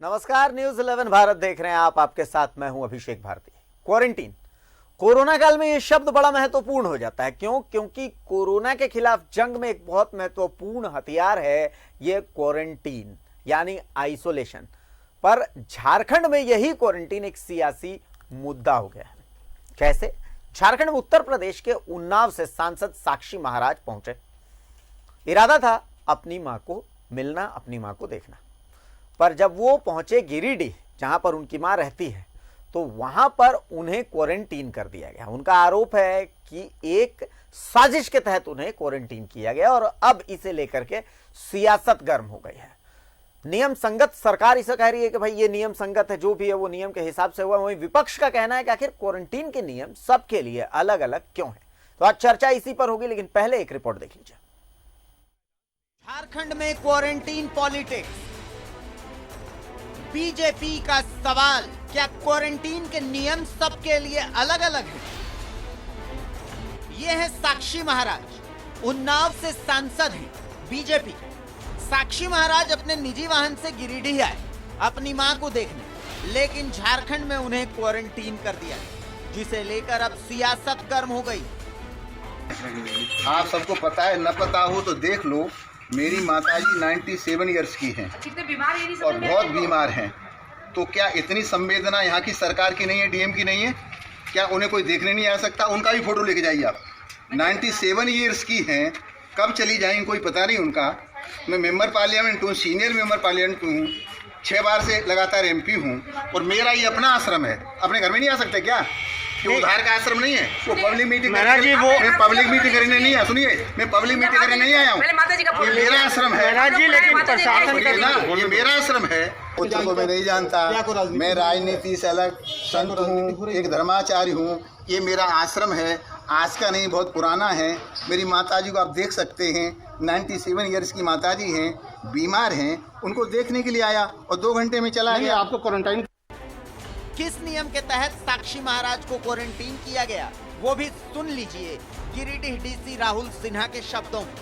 नमस्कार, न्यूज 11 भारत देख रहे हैं आप। आपके साथ मैं हूं अभिषेक भारती। क्वारंटीन कोरोना काल में यह शब्द बड़ा महत्वपूर्ण हो जाता है। क्योंकि कोरोना के खिलाफ जंग में एक बहुत महत्वपूर्ण हथियार है यह क्वारंटीन यानी आइसोलेशन। पर झारखंड में यही क्वारंटीन एक सियासी मुद्दा हो गया है। कैसे? झारखंड में उत्तर प्रदेश के उन्नाव से सांसद साक्षी महाराज पहुंचे। इरादा था अपनी मां को मिलना, अपनी मां को देखना। पर जब वो पहुंचे गिरिडीह, जहां पर उनकी मां रहती है, तो वहां पर उन्हें क्वारंटीन कर दिया गया। उनका आरोप है कि एक साजिश के तहत उन्हें क्वारंटीन किया गया और अब इसे लेकर के सियासत गर्म हो गई है। नियम संगत सरकार इसे कह रही है कि भाई ये नियम संगत है, जो भी है वो नियम के हिसाब से हुआ। वहीं विपक्ष का कहना है कि आखिर क्वारंटीन के नियम सबके लिए अलग अलग क्यों है। तो आज चर्चा इसी पर होगी, लेकिन पहले एक रिपोर्ट देख लीजिए। झारखंड में क्वारंटीन पॉलिटिक्स, बीजेपी का सवाल, क्या क्वारंटीन के नियम सबके लिए अलग अलग हैं? ये है साक्षी महाराज, उन्नाव से सांसद हैं बीजेपी। साक्षी महाराज अपने निजी वाहन से गिरिडीह आए अपनी मां को देखने, लेकिन झारखंड में उन्हें क्वारंटीन कर दिया, जिसे लेकर अब सियासत गर्म हो गई। आप सबको पता है, न पता हो तो देख लो। मेरी माताजी 97 ईयर्स की हैं और बहुत बीमार हैं। तो क्या इतनी संवेदना यहाँ की सरकार की नहीं है, डीएम की नहीं है? क्या उन्हें कोई देखने नहीं आ सकता? उनका भी फोटो लेके जाइए आप। 97 ईयर्स की हैं, कब चली जाएंगी कोई पता नहीं उनका। मैं मेंबर पार्लियामेंट हूँ, सीनियर मेंबर पार्लियामेंट हूँ, 6 बार से लगातार एमपी हूँ और मेरा ये अपना आश्रम है। अपने घर में नहीं आ सकते क्या? वो उधार का आश्रम नहीं है, वो पब्लिक मीटिंग मैं पब्लिक मीटिंग करने नहीं आया। सुनिए, मैं पब्लिक मीटिंग करने नहीं आया हूँ। ये मेरा आश्रम है, ये मेरा आश्रम है। उत्तर को मैं नहीं जानता, मैं राजनीति से अलग संत हूँ, एक धर्माचार्य हूँ। ये मेरा आश्रम है, आज का नहीं, बहुत पुराना है। मेरी माताजी को आप देख सकते हैं, 97 ईयर्स की माताजी हैं, बीमार हैं। उनको देखने के लिए आया और 2 घंटे में चला गया। आपको क्वारंटाइन किस नियम के तहत साक्षी महाराज को क्वारंटीन किया गया, वो भी सुन लीजिए गिरिडीह डीसी राहुल सिन्हा के शब्दों में।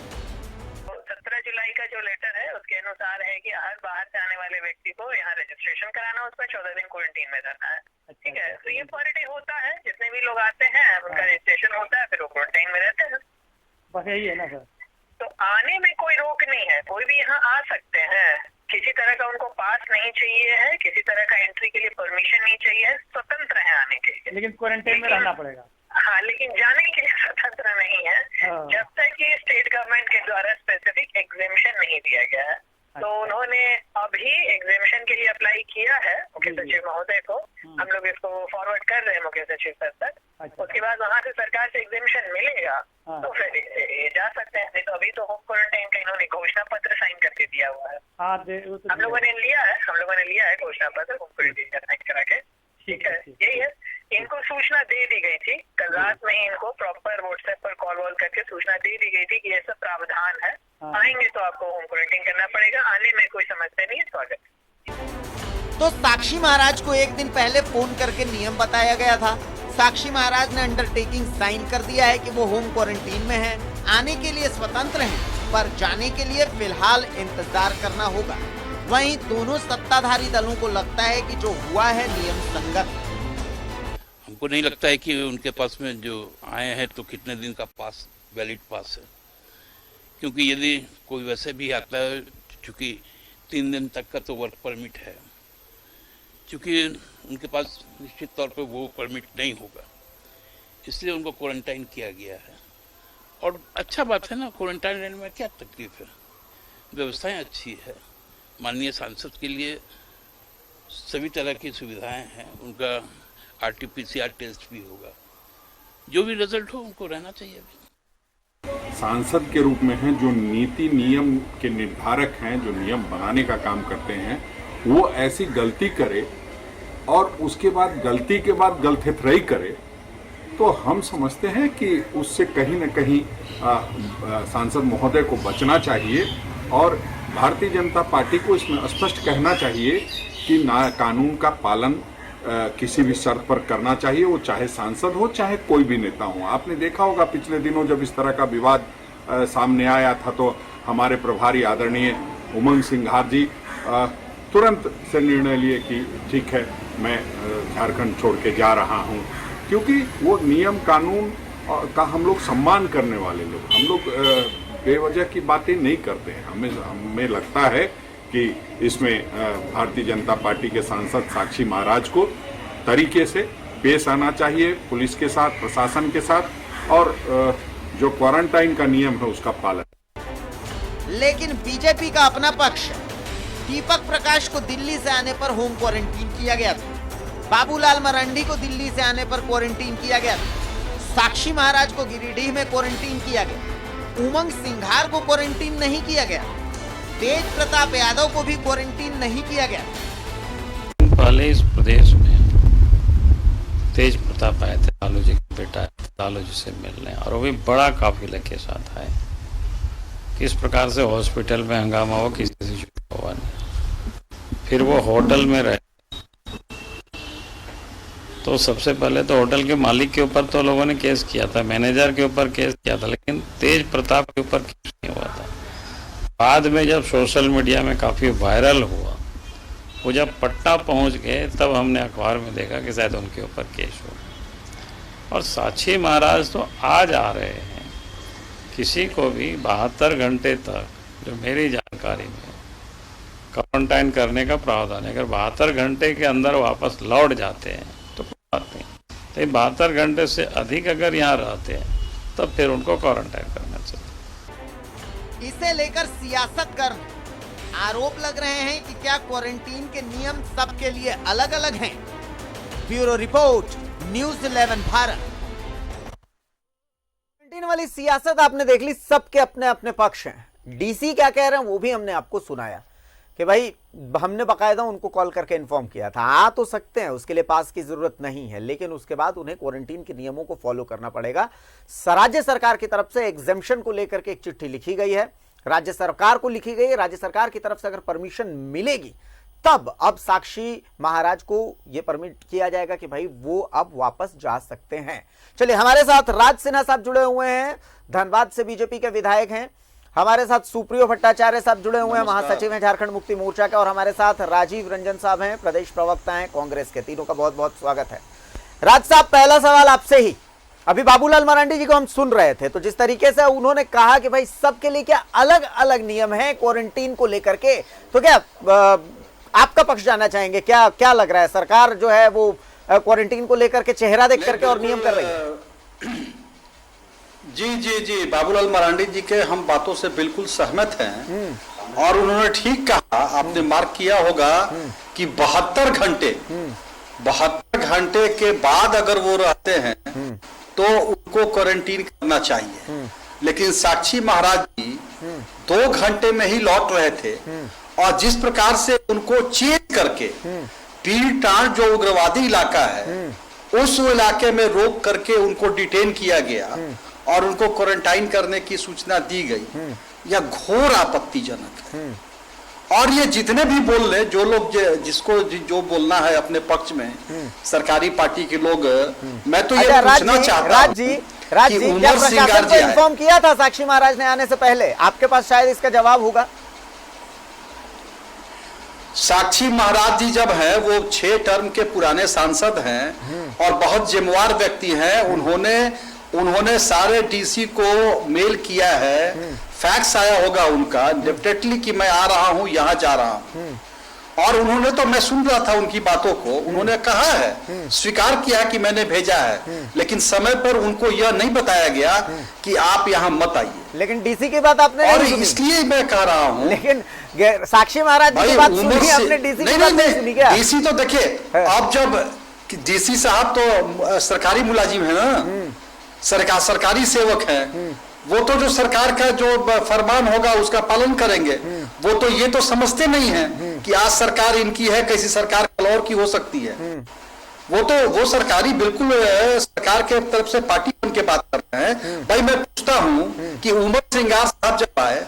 17 जुलाई का जो लेटर है उसके अनुसार है कि हर बाहर से आने वाले व्यक्ति को यहाँ रजिस्ट्रेशन कराना, उस पर 14 दिन क्वारंटीन में रहना है। ठीक है, तो ये क्वारंटीन होता है, जितने भी लोग आते हैं उनका रजिस्ट्रेशन होता है, फिर वो क्वारंटीन में रहते हैं। बस यही है ना सर। तो आने में कोई रोक नहीं है, कोई भी यहाँ आ सकते हैं। किसी तरह का उनको पास नहीं चाहिए है, किसी तरह का एंट्री के लिए परमिशन नहीं चाहिए, स्वतंत्र है आने के लिए। लेकिन क्वारंटाइन में रहना पड़ेगा। हाँ, लेकिन जाने के लिए स्वतंत्र नहीं है जब तक कि स्टेट गवर्नमेंट के द्वारा स्पेसिफिक एग्जेम्पशन नहीं दिया गया है। तो उन्होंने अभी एग्जेम्पशन के लिए अप्लाई किया है मुख्य सचिव महोदय को। हम लोग इसको फॉरवर्ड कर रहे हैं मुख्य सचिव सर तक। उसके बाद वहाँ से सरकार से एग्जेम्पशन मिलेगा तो फिर ये जा सकते हैं। नहीं तो अभी तो होम क्वारंटाइन का इन्होंने घोषणा पत्र साइन करके दिया हुआ है। हम लोगों ने लिया है घोषणा पत्र होम क्वारंटाइन का साइन करा के। ठीक है, यही है। इनको सूचना दे दी गई थी कल रात में ही, इनको प्रॉपर व्हाट्सएप पर कॉल वॉल करके सूचना दे दी गई थी कि ये सब प्रावधान है। आएंगे तो आपको होम क्वारंटाइन करना पड़ेगा, आने में कोई समस्या नहीं है, स्वागत। तो साक्षी महाराज को एक दिन पहले फोन करके नियम बताया गया था। साक्षी महाराज ने अंडरटेकिंग साइन कर दिया है कि वो होम क्वारंटीन में है, आने के लिए स्वतंत्र हैं, पर जाने के लिए फिलहाल इंतजार करना होगा। वहीं दोनों सत्ताधारी दलों को लगता है कि जो हुआ है नियम संगत। हमको नहीं लगता है कि उनके पास में जो आए हैं तो कितने दिन का पास वैलिड पास है, क्योंकि यदि कोई वैसे भी आता है, चूँकि 3 दिन तक का तो वर्क परमिट है, क्योंकि उनके पास निश्चित तौर पे वो परमिट नहीं होगा, इसलिए उनको क्वारंटाइन किया गया है। और अच्छा बात है ना, क्वारंटाइन रहने में क्या तकलीफ है, व्यवस्थाएं अच्छी है। माननीय सांसद के लिए सभी तरह की सुविधाएं हैं, उनका RT-PCR टेस्ट भी होगा, जो भी रिजल्ट हो उनको रहना चाहिए। सांसद के रूप में हैं, जो नीति नियम के निर्धारक हैं, जो नियम बनाने का काम करते हैं, वो ऐसी गलती करे और उसके बाद गलती के बाद गलतफहमी करे, तो हम समझते हैं कि उससे कहीं न कहीं सांसद महोदय को बचना चाहिए और भारतीय जनता पार्टी को इसमें स्पष्ट कहना चाहिए कि ना कानून का पालन किसी भी शर्त पर करना चाहिए, वो चाहे सांसद हो चाहे कोई भी नेता हो। आपने देखा होगा पिछले दिनों जब इस तरह का विवाद सामने आया था तो हमारे प्रभारी आदरणीय उमंग सिंघार जी तुरंत से निर्णय लिए कि ठीक है, मैं झारखंड छोड़ के जा रहा हूं, क्योंकि वो नियम कानून का हम लोग सम्मान करने वाले लोग, हम लोग बेवजह की बातें नहीं करते हैं। हमें लगता है कि इसमें भारतीय जनता पार्टी के सांसद साक्षी महाराज को तरीके से पेश आना चाहिए, पुलिस के साथ, प्रशासन के साथ, और जो क्वारंटाइन का नियम है उसका पालन। लेकिन बीजेपी का अपना पक्ष है। दीपक प्रकाश को दिल्ली से आने पर होम क्वारंटीन किया गया था, बाबूलाल मरांडी को दिल्ली से आने पर क्वारंटीन किया गया था, साक्षी महाराज को गिरिडीह में क्वारंटीन किया गया, उमंग सिंघार को क्वारंटीन नहीं किया गया, तेज प्रताप यादव को भी क्वारंटीन नहीं किया गया। पहले इस प्रदेश में तेज प्रताप आए थे, लालू जी का बेटा लालू जी से मिलने, और वो भी बड़ा काफिले के साथ आए। किस प्रकार से हॉस्पिटल में हंगामा हो, किसी से हुआ नहीं। फिर वो होटल में रहे, तो सबसे पहले तो होटल के मालिक के ऊपर तो लोगों ने केस किया था, मैनेजर के ऊपर केस किया था, लेकिन तेज प्रताप के ऊपर केस नहीं हुआ था। बाद में जब सोशल मीडिया में काफी वायरल हुआ, वो जब पटना पहुंच गए, तब हमने अखबार में देखा कि शायद उनके ऊपर केस हो। और साक्षी महाराज तो आज आ रहे हैं, किसी को भी 72 घंटे तक, जो मेरी जानकारी में, क्वारंटाइन करने का प्रावधान है। अगर 72 घंटे के अंदर वापस लौट जाते हैं तो कोई बात नहीं, तो 72 घंटे से अधिक अगर यहाँ रहते हैं तब फिर उनको क्वारंटाइन करना चाहिए। इसे लेकर सियासतगर्म आरोप लग रहे हैं कि क्या क्वारंटीन के नियम सबके लिए अलग अलग हैं। Bureau report, news 11 Bharat. Quarantine वाली सियासत आपने देख ली, सबके अपने अपने पक्ष हैं। डीसी क्या कह रहे हैं वो भी हमने आपको सुनाया कि भाई हमने बकायदा उनको कॉल करके इन्फॉर्म किया था, आ तो सकते हैं, उसके लिए पास की जरूरत नहीं है, लेकिन उसके बाद उन्हें क्वारंटीन के नियमों को फॉलो करना पड़ेगा। राज्य सरकार की तरफ से एग्जेम्पशन को लेकर के एक चिट्ठी लिखी गई है, राज्य सरकार को लिखी गई है। राज्य सरकार की तरफ से अगर परमिशन मिलेगी तब अब साक्षी महाराज को यह परमिट किया जाएगा कि भाई वो अब वापस जा सकते हैं। चलिए, हमारे साथ राज सिन्हा साहब जुड़े हुए हैं, धनबाद से बीजेपी के विधायक हैं। हमारे साथ सुप्रियो भट्टाचार्य साहब जुड़े हुए हैं, महासचिव हैं झारखंड मुक्ति मोर्चा के, और हमारे साथ राजीव रंजन साहब हैं, प्रदेश प्रवक्ता हैं कांग्रेस के। तीनों का बहुत बहुत स्वागत है। राज साहब, पहला सवाल आपसे ही। अभी बाबूलाल मरांडी जी को हम सुन रहे थे, तो जिस तरीके से उन्होंने कहा कि भाई सबके लिए क्या अलग अलग नियम है क्वारंटीन को लेकर के, तो क्या आपका पक्ष जानना चाहेंगे, क्या क्या लग रहा है? सरकार जो है वो क्वारंटीन को लेकर के चेहरा देख करके और नियम कर रही है? जी, बाबूलाल मरांडी जी के हम बातों से बिल्कुल सहमत हैं, और उन्होंने ठीक कहा। आपने मार्क किया होगा कि 72 घंटे के बाद अगर वो रहते हैं तो उनको क्वारंटीन करना चाहिए। लेकिन साक्षी महाराज जी 2 घंटे में ही लौट रहे थे, और जिस प्रकार से उनको चेक करके पीरटांड जो उग्रवादी इलाका है उस इलाके में रोक करके उनको डिटेन किया गया और उनको क्वारंटाइन करने की सूचना दी गई, यह घोर आपत्तिजनक है। और ये जितने भी बोल रहे, जो लोग जिसको जो बोलना है अपने पक्ष में, सरकारी पार्टी के लोग, मैं तो ये पूछना चाहता हूं राज जी, क्या प्रशासन को इन्फॉर्म किया था साक्षी महाराज ने आने से पहले? आपके पास शायद इसका जवाब होगा। साक्षी महाराज जी जब हैं, वो 6 टर्म के पुराने सांसद हैं और बहुत जिम्मेवार व्यक्ति हैं। उन्होंने सारे डीसी को मेल किया है, फैक्स आया होगा उनका डेफिनेटली कि मैं आ रहा हूं, यहां जा रहा हूं। और उन्होंने तो, मैं सुन रहा था उनकी बातों को, उन्होंने कहा है, स्वीकार किया कि मैंने भेजा है, लेकिन समय पर उनको यह नहीं बताया गया कि आप यहाँ मत आइए। लेकिन डीसी की बात आपने और नहीं सुनी। इसलिए मैं कह रहा हूँ, लेकिन साक्षी महाराज की बात सुनी आपने, डीसी की बात नहीं सुनी क्या? डीसी तो देखिए, अब जब डीसी साहब तो सरकारी मुलाजिम है ना, सरकारी सेवक है, वो तो जो सरकार का जो फरमान होगा उसका पालन करेंगे। वो तो ये तो समझते नहीं है कि आज सरकार इनकी है, कैसी सरकार कल और की हो सकती है। वो सरकारी बिल्कुल सरकार के तरफ से पार्टी बन के बात कर रहे हैं। भाई मैं पूछता हूँ कि उमंग सिंघार साहब जब आए,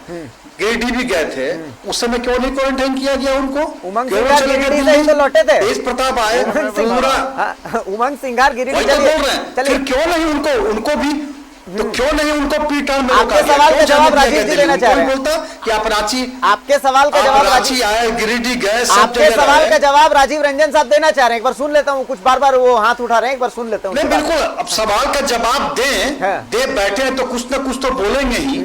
गिरिडीह भी गए थे, उस समय क्यों नहीं क्वारंटाइन किया गया उनको? उमंग सिंघार गिरिडीह से ही तो लौटे थे। तेज प्रताप आए, उमंग सिंघार गिरिडीह बोल रहे हैं, फिर क्यों नहीं उनको भी तो क्यों नहीं उनको प्री टर्म में आपके सवाल का जवाब राजीव जी देना चाह रहे हैं। बोलता कि आप रांची, आपके सवाल का जवाब रांची आए, गिरिडीह गए, सब आपके जगह सवाल रहे। का जवाब राजीव रंजन साहब देना चाह रहे हैं। एक बार सुन लेता हूँ, कुछ बार बार वो हाथ उठा रहे हैं, एक बार सुन लेता हूँ। नहीं बिल्कुल, अब सवाल का जवाब दें, हाँ। दे बैठे हैं तो कुछ ना कुछ तो बोलेंगे ही,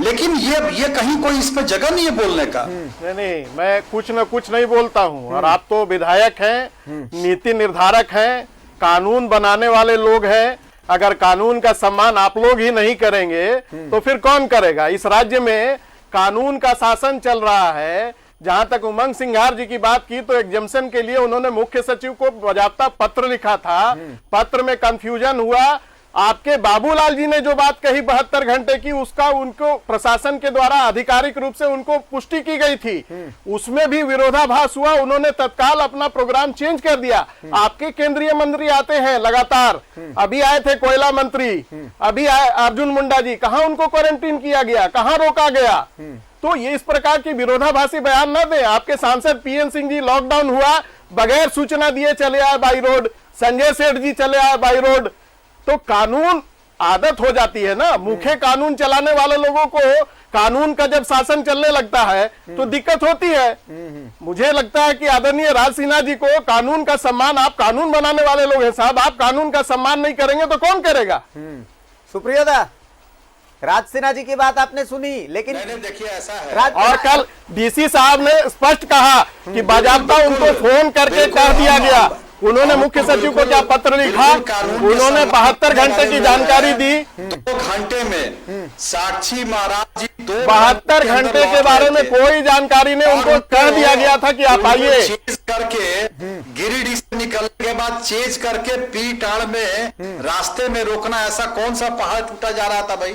लेकिन ये कहीं कोई इस पे जगह नहीं है बोलने का। नहीं, मैं कुछ न कुछ नहीं बोलता हूँ। और आप तो विधायक हैं, नीति निर्धारक हैं, कानून बनाने वाले लोग हैं। अगर कानून का सम्मान आप लोग ही नहीं करेंगे तो फिर कौन करेगा? इस राज्य में कानून का शासन चल रहा है। जहां तक उमंग सिंघार जी की बात की तो एग्जम्पशन के लिए उन्होंने मुख्य सचिव को बाकायदा पत्र लिखा था। पत्र में कंफ्यूजन हुआ। आपके बाबूलाल जी ने जो बात कही 72 घंटे की, उसका उनको प्रशासन के द्वारा आधिकारिक रूप से उनको पुष्टि की गई थी। उसमें भी विरोधाभास हुआ। उन्होंने तत्काल अपना प्रोग्राम चेंज कर दिया। आपके केंद्रीय मंत्री आते हैं लगातार, अभी आए थे कोयला मंत्री, अभी आए अर्जुन मुंडा जी, कहां उनको क्वारंटीन किया गया, कहां रोका गया? तो ये इस प्रकार की विरोधाभासी बयान न दें। आपके सांसद पीएन सिंह जी लॉकडाउन हुआ, बगैर सूचना दिए चले आए बाई रोड, संजय सेठ जी चले आए बाई रोड। तो कानून आदत हो जाती है ना, मुख्य कानून चलाने वाले लोगों को कानून का जब शासन चलने लगता है तो दिक्कत होती है। मुझे लगता है कि आदरणीय राज सिन्हा जी को कानून का सम्मान, आप कानून बनाने वाले लोग हैं साहब, आप कानून का सम्मान नहीं करेंगे तो कौन करेगा? सुप्रिया दा, राज सिन्हा जी की बात आपने सुनी, लेकिन देखिए ऐसा है, और कल डीसी साहब ने स्पष्ट कहा कि बाजाबता उनको फोन करके कह दिया गया। उन्होंने मुख्य सचिव को क्या पत्र लिखा, उन्होंने 72 घंटे की जानकारी दी। 2 घंटे में साक्षी महाराज जी 72 घंटे के बारे में कोई जानकारी नहीं, उनको कह दिया गया था कि आप आइए। चेज करके गिरिडीह से निकलने के बाद चेज करके पीटाड़ में रास्ते में रोकना, ऐसा कौन सा पहाड़ टूटा जा रहा था भाई?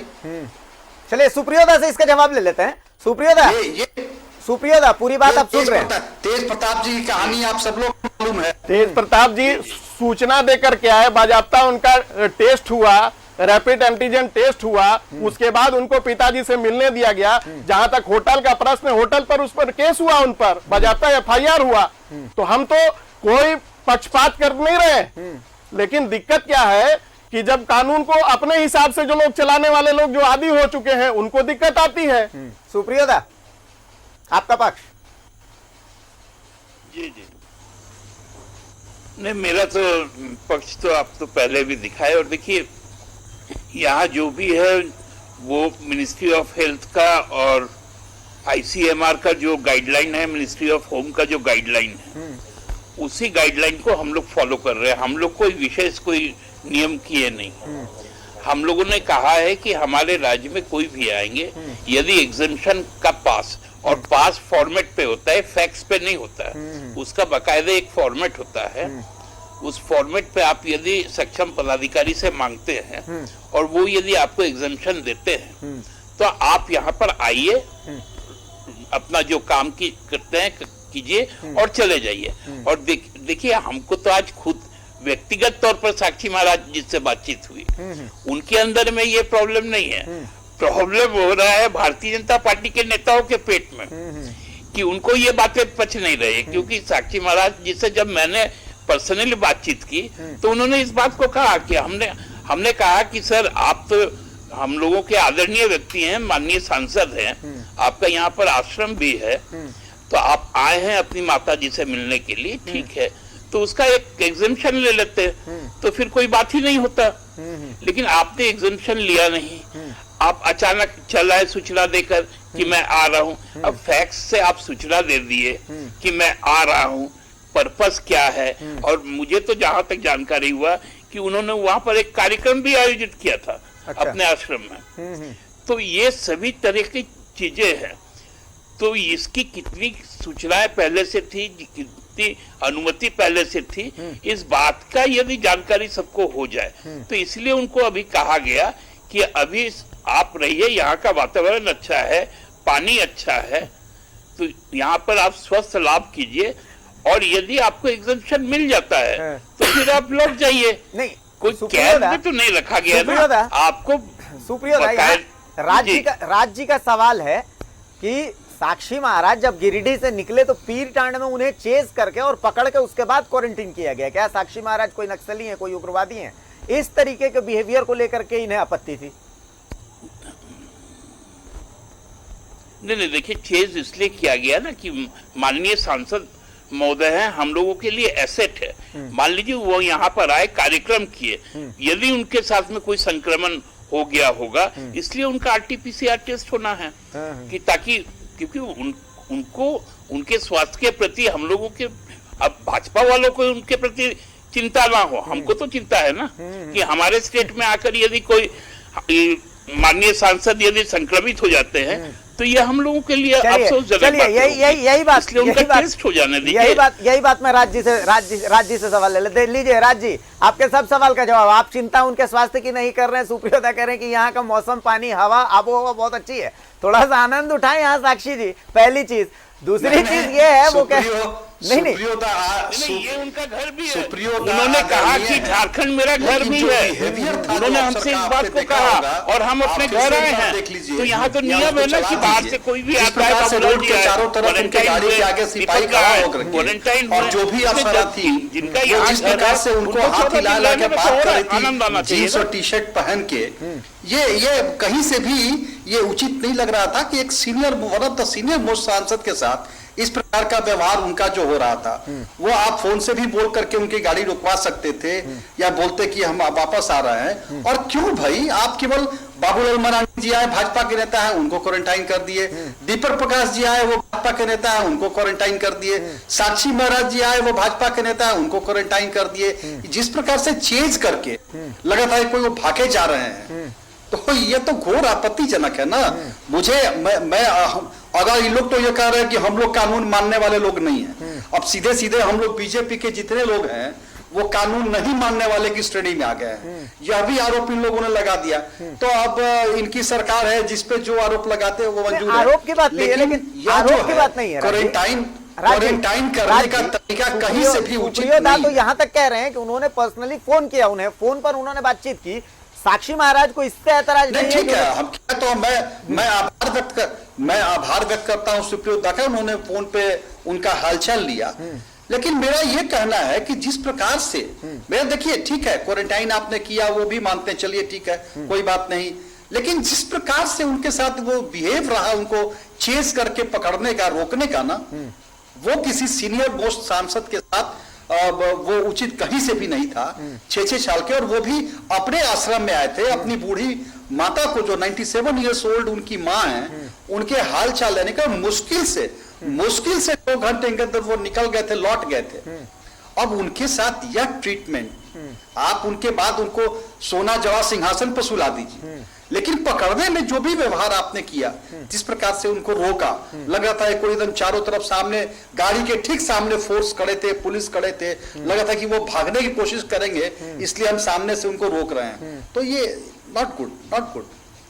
चलिए सुप्रियोदा से इसका जवाब ले लेते हैं। सुप्रियोदा, सुप्रियोदा, पूरी बात आप सुन रहे हैं। तेज प्रताप जी की कहानी आप सब लोग मालूम है। तेज प्रताप जी सूचना देकर के आए, बाजाबता उनका टेस्ट हुआ, रैपिड एंटीजन टेस्ट हुआ, उसके बाद उनको पिताजी से मिलने दिया गया। जहां तक होटल का प्रश्न, होटल पर उस पर केस हुआ, उन पर बाजाबता एफआईआर हुआ। तो हम तो कोई पक्षपात कर नहीं रहे, लेकिन दिक्कत क्या है कि जब कानून को अपने हिसाब से जो लोग चलाने वाले लोग जो आदी हो चुके हैं उनको दिक्कत आती है। सुप्रियोदा, आपका पक्ष? जी जी, नहीं मेरा तो पक्ष तो आप तो पहले भी दिखाए। और देखिए यहाँ जो भी है वो मिनिस्ट्री ऑफ हेल्थ का और आईसीएमआर का जो गाइडलाइन है, मिनिस्ट्री ऑफ होम का जो गाइडलाइन है, उसी गाइडलाइन को हम लोग फॉलो कर रहे हैं। हम लोग कोई विशेष कोई नियम किए नहीं। हम लोगों ने कहा है कि हमारे राज्य में कोई भी आएंगे, यदि एग्जम्पशन का पास, और पास फॉर्मेट पे होता है, फैक्स पे नहीं होता है, उसका बाकायदा एक फॉर्मेट होता है। उस फॉर्मेट पे आप यदि सक्षम पदाधिकारी से मांगते हैं और वो यदि आपको एग्जम्पशन देते हैं तो आप यहाँ पर आइए, अपना जो काम करते हैं कीजिए और चले जाइए। और देखिए हमको तो आज खुद व्यक्तिगत तौर पर साक्षी महाराज जिससे बातचीत हुई, उनके अंदर में ये प्रॉब्लम नहीं है। प्रॉब्लम हो रहा है भारतीय जनता पार्टी के नेताओं के पेट में, कि उनको ये बातें पच नहीं रही। क्योंकि साक्षी महाराज जिससे जब मैंने पर्सनली बातचीत की तो उन्होंने इस बात को कहा कि हमने कहा कि सर आप तो हम लोगों के आदरणीय व्यक्ति हैं, माननीय सांसद हैं, आपका यहाँ पर आश्रम भी है, तो आप आए हैं अपनी माता जी से मिलने के लिए, ठीक है, तो उसका एक एग्जम्पशन ले लेते, तो फिर कोई बात ही नहीं होता। लेकिन आपने एग्जम्पशन लिया नहीं, आप अचानक चल आए सूचना देकर कि मैं आ रहा हूं। अब फैक्स से आप सूचना दे दिए कि मैं आ रहा हूं, पर्पस क्या है। और मुझे तो जहां तक जानकारी हुआ कि उन्होंने वहां पर एक कार्यक्रम भी आयोजित किया था अपने आश्रम में। तो ये सभी तरह की चीजें हैं। तो इसकी कितनी सूचनाएं पहले से थी, कितनी अनुमति पहले से थी, इस बात का यदि जानकारी सबको हो जाए तो इसलिए उनको अभी कहा गया कि अभी आप रहिए, यहाँ का वातावरण अच्छा है, पानी अच्छा है, तो यहाँ पर आप स्वस्थ लाभ कीजिए। और यदि आपको एग्जम्पशन मिल जाता है तो फिर आप लौट जाइए। नहीं, कोई कैद में तो नहीं रखा गया ना आपको। सुप्रियोदा, राज्य का सवाल है कि साक्षी महाराज जब गिरिडीह से निकले तो पीरटांड में उन्हें चेज करके और पकड़ के उसके बाद क्वारंटीन किया गया। क्या साक्षी महाराज कोई नक्सली हैं, कोई उग्रवादी हैं? इस तरीके के बिहेवियर को लेकर के इन्हें आपत्ति थी। नहीं, देखिए चेंज इसलिए किया गया ना कि माननीय सांसद महोदय हैं, हम लोगों के लिए एसेट है। मान लीजिए वो यहाँ पर आए, कार्यक्रम किए, यदि उनके साथ में कोई संक्रमण हो गया होगा, इसलिए उनका आरटीपीसीआर टेस्ट होना है कि ताकि, क्योंकि उनको उनके स्वास्थ्य के प्रति हम लोगों के, अब भाजपा वालों को उनके प्रति चिंता ना हो, हमको तो चिंता है ना कि हमारे स्टेट में आकर यदि कोई माननीय सांसद यदि संक्रमित हो जाते हैं तो ये हम लोगों के लिए अफसोसजनक बात है। यही बात, इसलिए उनका टेस्ट हो जाने दीजिए। यही बात मैं राज जी से सवाल ले लीजिए। राज जी, आपके सब सवाल का जवाब। आप चिंता उनके स्वास्थ्य की नहीं कर रहे हैं, सुप्रियोदा कह रहे हैं कि यहाँ का मौसम, पानी, हवा, आबोहवा बहुत अच्छी है, थोड़ा सा आनंद उठाएं। यहाँ साक्षी जी, पहली चीज। दूसरी चीज ये है, वो कह नहीं, ये उनका घर भी है। उन्होंने कहा कि झारखंड मेरा घर भी है, उन्होंने हमसे इस बात को कहा और हम अपने घर आए हैं। तो यहाँ तो नियम है ना कि बाहर से कोई भी आता है, चारों तरफ उनके गाड़ी के आगे सिपाही खड़ा होकर क्वारंटाइन, और जो भी अफसर थी जिनका जिस प्रकार से उनको हाथ हिला के बात कर रही थी, जीन्स और टी शर्ट पहन के, ये कहीं से भी ये उचित नहीं लग रहा था कि एक सीनियर मोस्ट सांसद के साथ इस प्रकार का व्यवहार उनका जो हो रहा था। वो आप फोन से भी बोल करके उनकी गाड़ी रुकवा सकते थे या बोलते कि हम वापस आ रहे हैं। और क्यों भाई, आप केवल बाबूलाल मरांडी जी आए, भाजपा के नेता हैं, उनको क्वारंटाइन कर दिए। दीपक प्रकाश जी आए, वो भाजपा के नेता हैं, उनको क्वारंटाइन कर दिए। साक्षी महाराज जी आए, वो भाजपा के नेता हैं, उनको क्वारंटाइन कर दिए। जिस प्रकार से चेंज करके लगा था कोई वो भागे जा रहे हैं, तो ये तो घोर आपत्तिजनक है ना। मुझे मैं अगर ये लोग तो ये कह रहे हैं कि हम लोग कानून मानने वाले लोग नहीं हैं, अब सीधे सीधे हम लोग बीजेपी के जितने लोग हैं वो कानून नहीं मानने वाले की श्रेणी में आ गए हैं। यह भी आरोप इन लोगों ने लगा दिया। तो अब इनकी सरकार है, जिसपे जो आरोप लगाते हैं वो मंजूर है। आरोप की बात नहीं है, लेकिन आरोप की बात नहीं है। क्वारंटाइन करने का तरीका कहीं से भी उचित नहीं। तो यहाँ तक कह रहे हैं कि उन्होंने पर्सनली फोन किया, उन्हें फोन पर उन्होंने बातचीत की। साक्षी महाराज को इससे ऐतराज नहीं है। ठीक है, हम क्या, तो मैं आभार व्यक्त करता हूं सुप्रियोदा का, उन्होंने फोन पे उनका हालचाल लिया। लेकिन मेरा यह कहना है कि जिस प्रकार से मेरा, देखिए ठीक है, क्वारंटाइन आपने किया वो भी मानते हैं, चलिए ठीक है, कोई बात नहीं। लेकिन जिस प्रकार से उनके साथ वो बिहेव रहा, उनको चेस करके पकड़ने का, रोकने का ना, वो किसी सीनियर मोस्ट सांसद के साथ वो उचित कहीं से भी नहीं था। 6-6 साल के, और वो भी अपने आश्रम में आए थे। अपनी बूढ़ी माता को, जो 97 ईयर्स ओल्ड उनकी माँ है, उनके हाल चाल लेने का मुश्किल से 2 घंटे के अंदर वो निकल गए थे, लौट गए थे। अब उनके साथ यह ट्रीटमेंट, आप उनके बाद उनको सोना जवा सिंहासन पर सुला दीजिए, लेकिन पकड़ने में जो भी व्यवहार आपने किया, जिस प्रकार से उनको रोका, लगा था कोई एकदम चारों तरफ सामने, गाड़ी के ठीक सामने फोर्स खड़े थे, पुलिस खड़े थे, लगा था कि वो भागने की कोशिश करेंगे, इसलिए हम सामने से उनको रोक रहे हैं। तो ये नॉट गुड,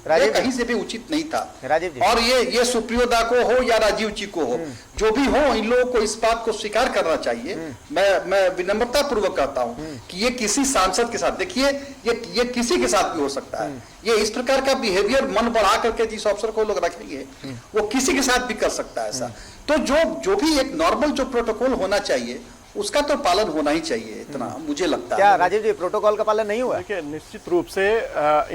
ये कहीं से भी उचित नहीं था। और ये सुप्रियोदा को हो या राजीव जी को हो, जो भी हो, इन लोगों को इस बात को स्वीकार करना चाहिए। मैं विनम्रता पूर्वक कहता हूं कि ये किसी सांसद के साथ, देखिए ये किसी के साथ भी हो सकता है। ये इस प्रकार का बिहेवियर मन बढ़ा करके जिस अफसर को लोग रखेंगे, वो किसी के साथ भी कर सकता है ऐसा। तो जो भी एक नॉर्मल जो प्रोटोकॉल होना चाहिए, उसका तो पालन होना ही चाहिए, इतना मुझे लगता है। क्या राजीव जी, प्रोटोकॉल का पालन नहीं हुआ? देखिए, निश्चित रूप से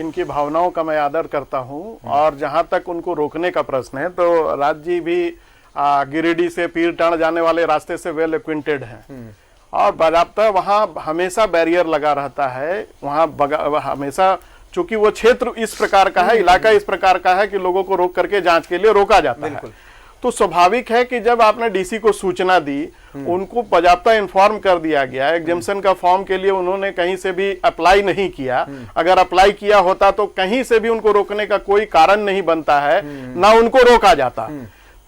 इनकी भावनाओं का मैं आदर करता हूं। और जहां तक उनको रोकने का प्रश्न है, तो राज जी भी गिरिडीह से पीरटांड जाने वाले रास्ते से वेल एक्विंटेड हैं, और बाज़ाब्ता वहां हमेशा बैरियर लगा रहता है। वहां हमेशा, चूंकि वो क्षेत्र इस प्रकार का है, इलाका इस प्रकार का है कि लोगों को रोक करके जांच के लिए रोका जाता है। तो स्वाभाविक है कि जब आपने डीसी को सूचना दी, उनको बाज़ाब्ता इन्फॉर्म कर दिया गया। एग्जामिशन का फॉर्म के लिए उन्होंने कहीं से भी अप्लाई नहीं किया। अगर अप्लाई किया होता तो कहीं से भी उनको रोकने का कोई कारण नहीं बनता है, ना उनको रोका जाता।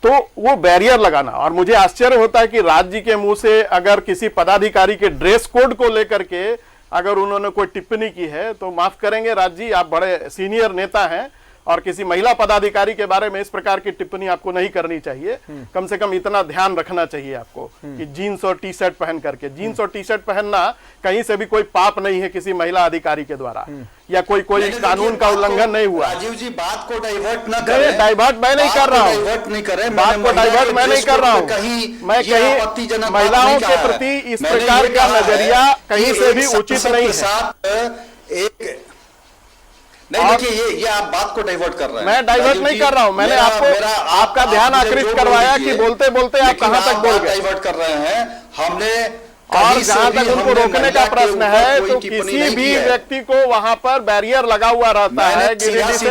तो वो बैरियर लगाना, और मुझे आश्चर्य होता है कि राज्य जी के मुंह से अगर किसी पदाधिकारी के ड्रेस कोड को लेकर के अगर उन्होंने कोई टिप्पणी की है, तो माफ करेंगे राज जी, आप बड़े सीनियर नेता हैं, और किसी महिला पदाधिकारी के बारे में इस प्रकार की टिप्पणी आपको नहीं करनी चाहिए। कम से कम इतना ध्यान रखना चाहिए आपको कि जीन्स और टी शर्ट पहन करके, जीन्स और टी शर्ट पहनना कहीं से भी कोई पाप नहीं है किसी महिला अधिकारी के द्वारा, या कोई कानून का उल्लंघन नहीं हुआ। राजीव जी, बात को डाइवर्ट न करें। डाइवर्ट मैं नहीं कर रहा हूँ, डाइवर्ट नहीं करें, बात को डाइवर्ट मैं नहीं कर रहा हूँ। मैं कहीं महिलाओं के प्रति इस प्रकार का नजरिया कहीं से भी उचित नहीं है। नहीं देखिए, ये आप बात को डाइवर्ट कर रहे हैं। मैं डाइवर्ट नहीं कर रहा हूं, मैंने आपका ध्यान आकृष्ट करवाया कि बोलते बोलते आप कहां तक बोल गए। डाइवर्ट कर रहे हैं हमने। और जहां तक उनको रोकने का प्रश्न है तो किसी भी व्यक्ति को वहां पर बैरियर लगा हुआ रहता है, गिरिडीह से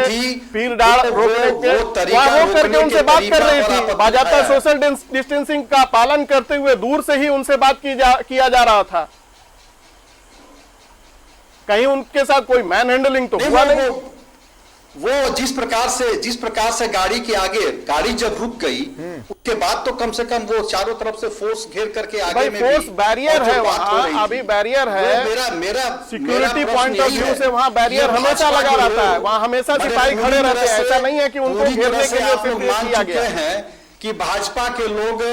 पीरडाल रोकने के, वहां रोक करके उनसे बात कर रही थी, बाजाता सोशल डिस्टेंसिंग का पालन करते हुए दूर से ही उनसे बात किया जा रहा था। कहीं उनके साथ कोई मैन हैंडलिंग तो हुआ नहीं। वो जिस प्रकार से गाड़ी के आगे, गाड़ी जब रुक गई उसके बाद तो कम से कम वो चारों तरफ से फोर्स घेर करके आगे में फोर्स बैरियर है वहां, अभी बैरियर है। मेरा सिक्योरिटी पॉइंट ऑफ व्यू से वहां बैरियर हमेशा लगा रहता है, वहां हमेशा सिपाही खड़े रहते हैं। ऐसा नहीं है कि उनको घेरने के लिए सिर्फ किया गया है कि भाजपा के लोग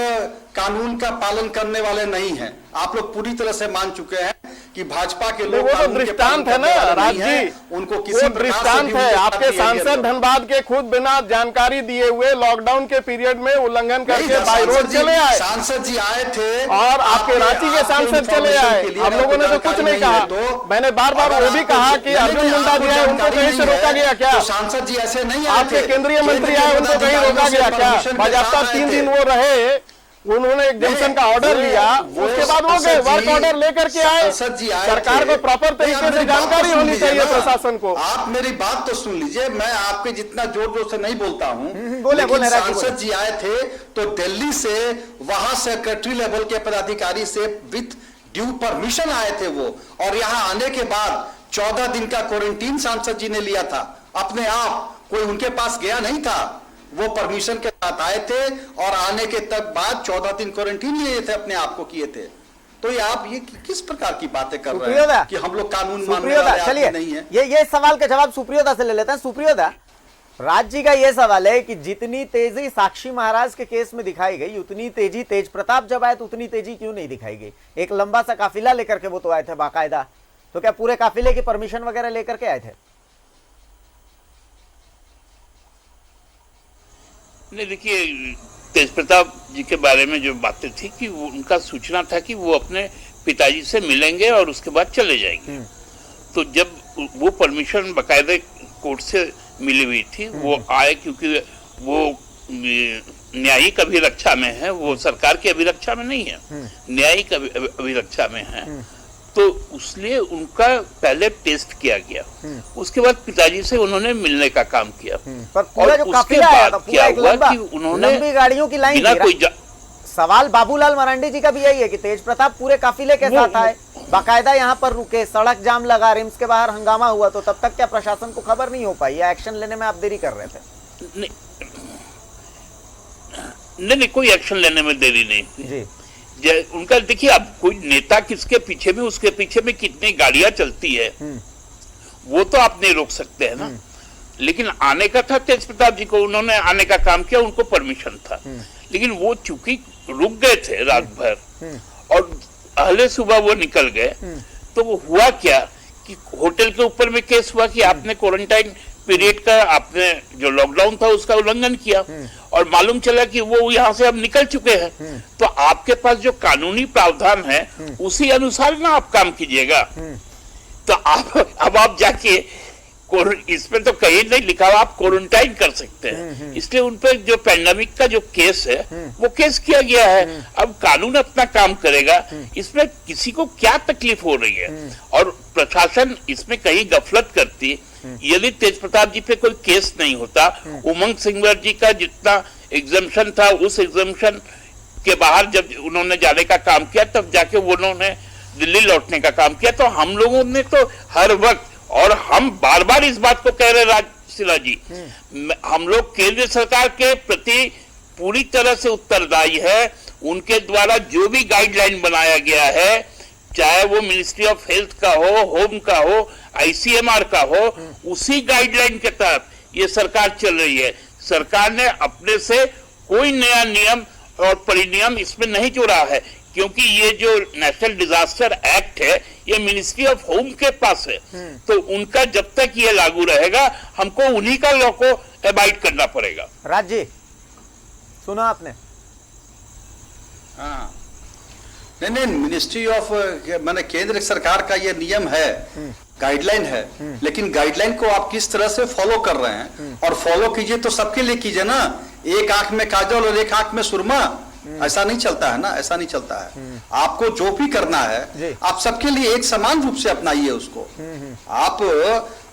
कानून का पालन करने वाले नहीं हैं। आप लोग पूरी तरह से मान चुके हैं कि भाजपा के लोग, वो तो दृष्टांत है ना राज जी, उनको किसी दृष्टांत है। आपके सांसद धनबाद के खुद बिना जानकारी दिए हुए लॉकडाउन के पीरियड में उल्लंघन करके बाई रोड चले आए। सांसद जी आए थे और आपके रांची के सांसद चले आए। हम लोगों ने तो कुछ नहीं कहा। मैंने बार बार वो भी कहा कि अर्जुन मुंडा जी आए, उनको कहीं से रोका गया क्या? सांसद जी ऐसे नहीं, आपके केंद्रीय मंत्री आए, उनको कहीं रोका गया क्या? बाजाप्ता 3 दिन वो रहे, उन्होंने एग्जामिशन का ऑर्डर लिया, उसके बाद वो गए, वर्क ऑर्डर लेकर के आए। सरकार को प्रॉपर तरीके से जानकारी होनी चाहिए प्रशासन को। आप मेरी बात तो सुन लीजिए, मैं आपके जितना जोर जोर से नहीं बोलता हूँ। बोले सांसद जी आए थे तो दिल्ली से, वहां सेक्रेटरी लेवल के पदाधिकारी से विथ ड्यू परमिशन आए थे वो, और यहाँ आने के बाद 14 दिन का क्वारंटीन सांसद जी ने लिया था अपने आप, कोई उनके पास गया नहीं था। वो परमिशन के साथ आए थे और आने के तक बाद 14 दिन क्वारंटीन लिए थे, अपने आप को किए थे। तो ये आप ये किस प्रकार की बातें कर रहे हैं कि हम लोग कानून मानने वाले आदमी नहीं है? ये सवाल का जवाब सुप्रियोदा से ले लेते हैं। सुप्रियोदा, राज्य का ये सवाल है कि जितनी तेजी साक्षी महाराज के केस में दिखाई गई, उतनी तेजी तेज प्रताप जब आए तो उतनी तेजी क्यों नहीं दिखाई गई? एक लंबा सा काफिला लेकर के वो तो आए थे बाकायदा, तो क्या पूरे काफिले की परमिशन वगैरह लेकर के आए थे? नहीं, देखिए, तेज प्रताप जी के बारे में जो बातें थी कि उनका सूचना था कि वो अपने पिताजी से मिलेंगे और उसके बाद चले जाएंगे। तो जब वो परमिशन बाकायदे कोर्ट से मिली हुई थी, वो आए, क्योंकि वो न्यायिक अभिरक्षा में है, वो सरकार की अभिरक्षा में नहीं है, न्यायिक अभिरक्षा में है। तो इसलिए उनका पहले टेस्ट किया गया, उसके बाद पिताजी से उन्होंने मिलने का काम किया। पर पूरा जो काफिला आया था, पूरा एक लंबा, लंबी गाड़ियों की लाइन थी। सवाल बाबूलाल मरांडी जी का भी यही है कि तेज प्रताप पूरे काफिले के साथ आए, बाकायदा यहाँ पर रुके, सड़क जाम लगा, रिम्स के बाहर हंगामा हुआ, तो तब तक क्या प्रशासन को खबर नहीं हो पाई या एक्शन लेने में आप देरी कर रहे थे? नहीं, कोई एक्शन लेने में देरी नहीं जी। उनका देखिए, अब कोई नेता किसके पीछे में, उसके पीछे में कितनी गाड़ियां चलती है वो तो आप नहीं रोक सकते हैं ना। लेकिन आने का था तेज प्रताप जी को, उन्होंने आने का काम किया, उनको परमिशन था। लेकिन वो चूंकि रुक गए थे रात भर और पहले सुबह वो निकल गए, तो वो हुआ क्या कि होटल के ऊपर में केस हुआ कि आपने क्वारंटाइन पीरियड का, आपने जो लॉकडाउन था उसका उल्लंघन किया, और मालूम चला कि वो यहाँ से अब निकल चुके हैं। तो आपके पास जो कानूनी प्रावधान है उसी अनुसार ना आप काम कीजिएगा। तो अब आप जाके इसमें तो कहीं नहीं लिखा हुआ आप क्वारंटाइन कर सकते हैं, इसलिए उन पर जो पैंडेमिक का जो केस है वो केस किया गया है। अब कानून अपना काम करेगा, इसमें किसी को क्या तकलीफ हो रही है, और प्रशासन इसमें कहीं गफलत करती। यदि तेज प्रताप जी पे कोई केस नहीं होता, उमंग सिंघवर जी का जितना एग्जम्पशन था, उस एग्जम्पशन के बाहर जब उन्होंने जाने का काम किया, तब जाके उन्होंने दिल्ली लौटने का काम किया। तो हम लोगों ने तो हर वक्त, और हम बार बार इस बात को कह रहे राजसिला जी, हम लोग केंद्र सरकार के प्रति पूरी तरह से उत्तरदायी है। उनके द्वारा जो भी गाइडलाइन बनाया गया है, चाहे वो मिनिस्ट्री ऑफ हेल्थ का हो, होम का हो, ICMR का हो, उसी गाइडलाइन के तहत ये सरकार चल रही है। सरकार ने अपने से कोई नया नियम और परिनियम इसमें नहीं जोड़ा है, क्योंकि ये जो नेशनल डिजास्टर एक्ट है ये मिनिस्ट्री ऑफ होम के पास है। तो उनका जब तक ये लागू रहेगा, हमको उन्हीं का लॉ को अबाइड करना पड़ेगा। राज्य सुना आपने? नहीं, मिनिस्ट्री ऑफ, माने केंद्र सरकार का ये नियम है गाइडलाइन है, लेकिन गाइडलाइन को आप किस तरह से फॉलो कर रहे हैं, और फॉलो कीजिए तो सबके लिए कीजिए ना। एक आंख में काजल और एक आंख में सुरमा, ऐसा नहीं चलता है ना, ऐसा नहीं चलता है। आपको जो भी करना है आप सबके लिए एक समान रूप से अपनाइए उसको। आप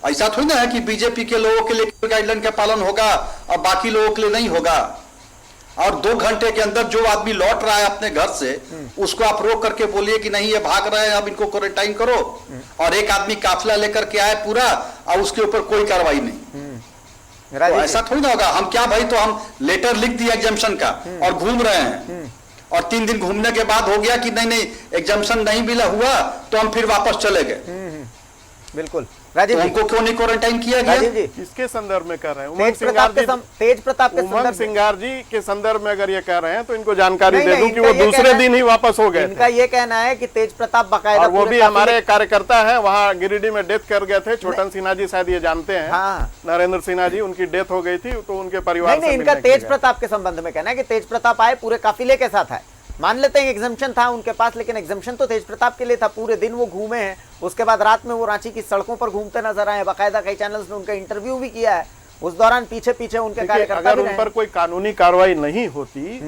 ऐसा थोड़ी ना है कि बीजेपी के लोगों के लिए गाइडलाइन का पालन होगा और बाकी लोगों के लिए नहीं होगा। और 2 घंटे के अंदर जो आदमी लौट रहा है अपने घर से, उसको आप रोक करके बोलिए कि नहीं ये भाग रहे हैं, अब इनको क्वारंटाइन करो, और एक आदमी काफिला लेकर के आए पूरा और उसके ऊपर कोई कार्रवाई नहीं। तो ऐसा थोड़ी ना होगा। हम क्या भाई, तो हम लेटर लिख दिया एग्जाम्पशन का और घूम रहे हैं, और 3 दिन घूमने के बाद हो गया कि नहीं एग्जाम्पशन नहीं मिला हुआ, तो हम फिर वापस चले गए। बिल्कुल राजीव जी, उनको क्यों नहीं क्वारंटाइन किया गया? राजीव जी किसके संदर्भ में कर रहे हैं? तेज प्रताप के उमंग सिंगार जी के संदर्भ में अगर ये कह रहे हैं तो इनको जानकारी दे दूं कि वो दूसरे दिन ही वापस हो गए। इनका ये कहना है कि तेज प्रताप बकायदा, और वो भी हमारे कार्यकर्ता है, वहाँ गिरिडीह में डेथ कर गए थे। छोटन सिन्हा जी शायद ये जानते हैं, नरेंद्र सिन्हा जी, उनकी डेथ हो गई थी, तो उनके परिवार से इनका तेज प्रताप के संबंध में कहना है कि तेज प्रताप आए पूरे काफिले के साथ आए। मान लेते हैं एग्जम्पशन था उनके पास, लेकिन एग्जम्पशन तो तेज प्रताप के लिए था। पूरे दिन वो घूमे हैं, उसके बाद रात में वो रांची की सड़कों पर घूमते नजर आए। बाकायदा कई चैनल्स ने उनका इंटरव्यू भी किया है। उस दौरान पीछे पीछे उनके कार्यकर्ता अगर उन पर कोई कानूनी कार्रवाई नहीं होती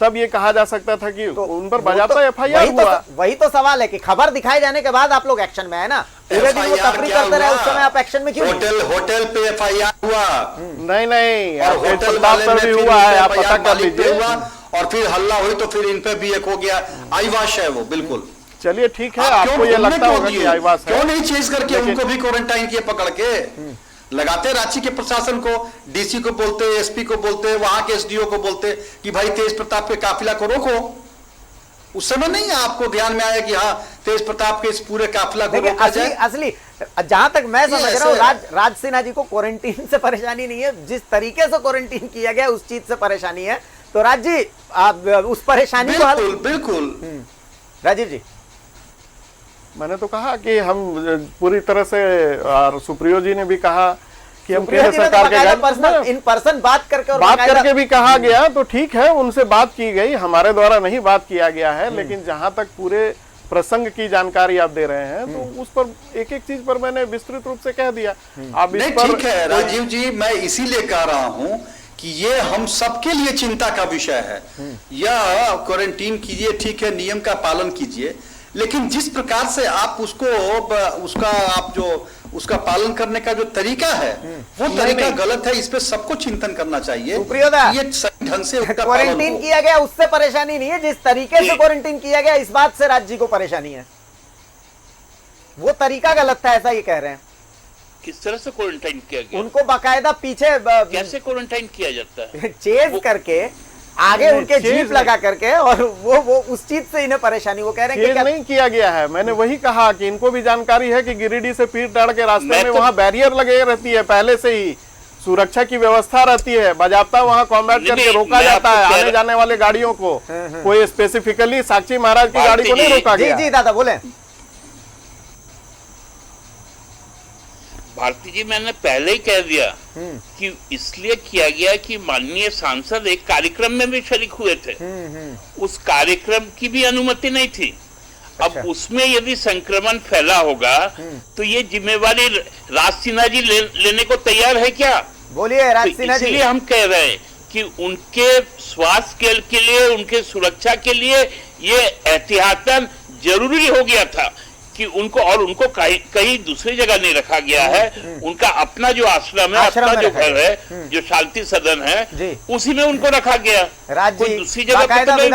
तब ये कहा जा सकता था कि तो उन पर बाज़ाब्ता एफआईआर हुआ। वही तो सवाल है कि खबर दिखाए जाने के बाद आप लोग एक्शन में है ना। पूरे दिन वो तफरीह करते रहे, उस समय आप एक्शन में क्यों? होटल पे एफआईआर हुआ नहीं, और होटल पर भी हुआ है, आप पता कर लीजिए। और फिर हल्ला हुई तो फिर इन पे भी एक हो गया। आईवाश है वो, बिल्कुल। चलिए ठीक है, आपको ये लगता होगा कि आईवाश है, क्यों नहीं चेज करके उनको भी क्वारंटाइन किए पकड़ के? लगाते रांची के प्रशासन को, डीसी को बोलते, एसपी को बोलते, वहां के एसडीओ को बोलते कि भाई तेज प्रताप के काफिला को रोको। उस समय नहीं आपको ध्यान में आया कि हाँ तेज प्रताप के इस पूरे काफिला को रोका जाए? असली जहां तक मैं समझ रहा हूँ, राज सिन्हा जी को क्वारंटीन से परेशानी नहीं है, जिस तरीके से क्वारंटीन किया गया उस चीज से परेशानी है। तो राज जी, आप उस परेशानी को बिल्कुल राजीव जी, मैंने तो कहा कि हम पूरी तरह से, और सुप्रियो जी ने भी कहा कि हम केंद्र सरकार के इन पर्सन बात करके भी कहा गया, तो ठीक है, उनसे बात की गई, हमारे द्वारा नहीं बात किया गया है। लेकिन जहां तक पूरे प्रसंग की जानकारी आप दे रहे हैं, तो उस पर एक एक चीज पर मैंने विस्तृत रूप से कह दिया। आप इस पर ठीक है राजीव जी, मैं इसीलिए कह रहा हूं कि ये हम सबके लिए चिंता का विषय है। या क्वारंटीन कीजिए, ठीक है, नियम का पालन कीजिए, लेकिन जिस प्रकार से आप उसका पालन करने का जो तरीका है वो तरीका गलत है। इस पे सबको चिंतन करना चाहिए। ये सही ढंग से क्वारंटीन किया गया उससे परेशानी नहीं है, जिस तरीके से क्वारंटीन किया गया इस बात से राज्य को परेशानी है। वो तरीका गलत था, ऐसा ये कह रहे हैं। किस तरह से क्वारंटाइन किया गया? उनको बाकायदा पीछे कैसे क्वारंटाइन किया जाता है? चेज करके आगे उनके जीप लगा करके, और वो उस चीज से इन्हें परेशानी। वो कह रहे हैं कि नहीं किया गया है। मैंने वही कहा कि इनको भी जानकारी है कि गिरिडीह से पीरटाड़ के रास्ते में वहाँ बैरियर लगे रहती है, पहले से ही सुरक्षा की व्यवस्था रहती है, बाजाबता वहाँ कॉम्बैट करके रोका जाता है आने जाने वाले गाड़ियों को। कोई स्पेसिफिकली साक्षी महाराज की गाड़ी को नहीं रोका गया। जी दादा बोले। भारती जी, मैंने पहले ही कह दिया कि इसलिए किया गया कि माननीय सांसद एक कार्यक्रम में भी शरीक हुए थे। उस कार्यक्रम की भी अनुमति नहीं थी। अब उसमें यदि संक्रमण फैला होगा तो ये जिम्मेवारी राज सिन्हा जी लेने को तैयार है क्या? बोलिए राज सिन्हा जी। इसलिए हम कह रहे हैं कि उनके स्वास्थ्य के लिए, उनके सुरक्षा के लिए ये एहतियातन जरूरी हो गया था कि उनको कहीं दूसरी जगह नहीं रखा गया है। उनका अपना जो आश्रम है, अपना जो घर है, जो शांति सदन है, उसी में उनको रखा गया। कोई दूसरी जगह पे तो नहीं।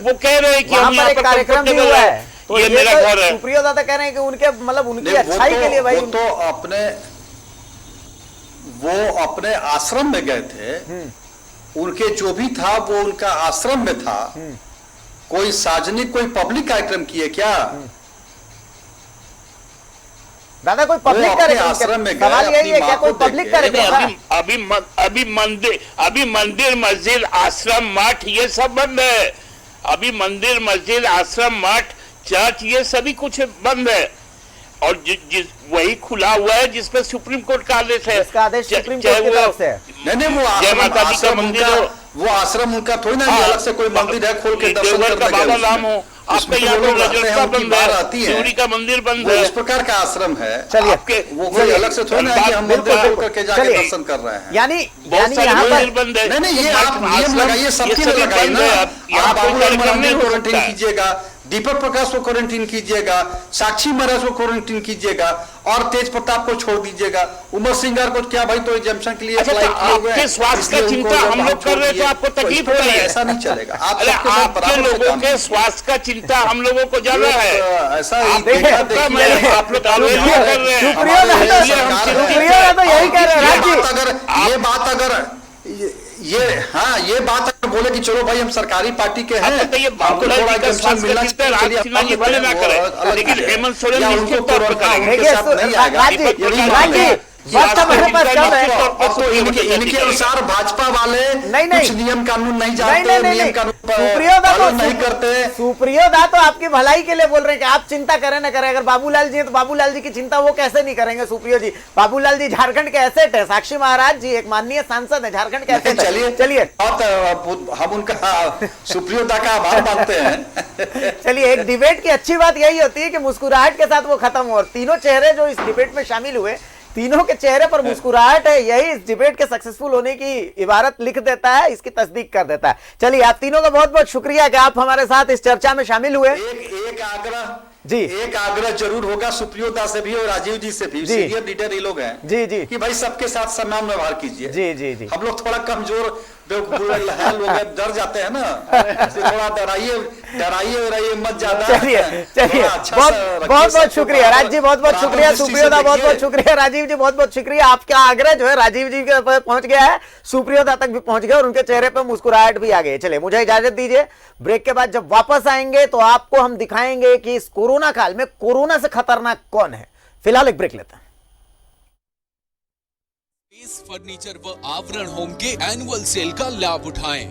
वो कह रहे हैं कि हम यहाँ पर कार्यक्रम भी हुआ है, तो ये मेरा घर है। सुप्रियो दादा कह रहे हैं कि उनके मतलब उनकी अच्छाई के लिए भाई वो अपने आश्रम में गए थे। उनके जो भी था वो उनका आश्रम में था। कोई सार्वजनिक, कोई पब्लिक कार्यक्रम किए क्या? दादा कोई पब्लिक कार्यक्रम? सवाल यही है, क्या कोई पब्लिक कार्यक्रम? अभी मंदिर मस्जिद आश्रम मठ ये सब बंद है। अभी मंदिर मस्जिद आश्रम मठ चर्च ये सभी कुछ बंद है, और वही खुला हुआ है जिसपे सुप्रीम कोर्ट का आदेश है। इसका आदेश सुप्रीम कोर्ट की तरफ से है। नहीं, वो जय माता दी का मंदिर हो, वो आश्रम उनका थोड़ी ना अलग से कोई मंदिर है खोल के दर्शन का बाबा धाम हो, आपका यहाँ पे रजरप्पा बंद है, शिवरी का मंदिर बंद है, इस प्रकार का आश्रम है। चलिए आपके वो कोई अलग से थोड़ी ना है कि हम मंदिर खोल करके जाके दर्शन कर रहे हैं। यानी बहुत सारे यहाँ मंदिर पर बंद है। नहीं, ये आप नियम लगाइए, सबके लिए लगाइए ना। आप बाबूलाल मरांडी को क्वारंटीन कीजिएगा, दीपक प्रकाश को क्वारंटीन कीजिएगा, साक्षी महाराज को क्वारंटीन कीजिएगा और तेज प्रताप को छोड़ दीजिएगा। उमर सिंगार को क्या भाई तो एग्जाम्पशन के लिए अप्लाई किए हुए हैं, आपके स्वास्थ्य का चिंता हम लोग कर रहे हैं तो आपको तकलीफ हो रही है। ऐसा नहीं चलेगा। आप अरे सबके साथ आपके बराबर से लोगों काम के स्वास्थ्य का चिंता हम लोगों को ज्यादा है। ऐसा आप देखिए आप लोग आलोचना कर रहे हैं। सुप्रिया तो यही कह रहे हैं। ये बात अगर ये बात अगर बोले कि चलो भाई हम सरकारी पार्टी के हैं, बताइए बाबूलाल जी का स्वास्थ्य का चिंता राज सिन्हा जी भले ना करें, लेकिन हेमंत सोरेन निश्चित तौर पर करेंगे। इनके अनुसार भाजपा वाले नहीं कुछ नियम कानून नहीं जानते, नियम कानून पालन नहीं करते। सुप्रियो दा तो आपकी भलाई के लिए बोल रहे हैं कि आप चिंता करें ना करें। अगर बाबूलाल जी है तो बाबूलाल जी की चिंता वो कैसे नहीं करेंगे सुप्रियो जी। बाबूलाल जी झारखंड के एसेट है, साक्षी महाराज जी एक माननीय सांसद है झारखंड के एसेट। चलिए हम उनका सुप्रियो दा का आभार मानते हैं। चलिए, एक डिबेट की अच्छी बात यही होती है कि मुस्कुराहट के साथ वो खत्म हो। और तीनों चेहरे जो इस डिबेट में शामिल हुए, तीनों के चेहरे पर मुस्कुराहट है। यही इस डिबेट के सक्सेसफुल होने की इबारत लिख देता है, इसकी तस्दीक कर देता है। चलिए, आप तीनों का बहुत बहुत शुक्रिया कि आप हमारे साथ इस चर्चा में शामिल हुए। एक आग्रह जी, एक आग्रह जरूर होगा सुप्रियो दा से भी और राजीव जी से भी, सीनियर लीडर ये लोग हैं जी जी, कि भाई सबके साथ समान व्यवहार कीजिए। जी जी जी, हम लोग थोड़ा कमजोर लोग डर जाते हैं ना, थोड़ा डराइए मत ज्यादा। चलिए बहुत बहुत शुक्रिया राज जी, बहुत बहुत शुक्रिया सुप्रियो दा, बहुत बहुत शुक्रिया राजीव जी, बहुत बहुत शुक्रिया। आपका आग्रह जो है राजीव जी के पहुंच गया है, सुप्रियो दा तक भी पहुंच गया और उनके चेहरे पर मुस्कुराहट भी आ गई। चलिए, मुझे इजाजत दीजिए। ब्रेक के बाद जब वापस आएंगे तो आपको हम दिखाएंगे कि इस कोरोना काल में कोरोना से खतरनाक कौन है। फिलहाल एक ब्रेक लेते हैं। फर्नीचर व आवरण होम के एनुअल सेल का लाभ उठाएं।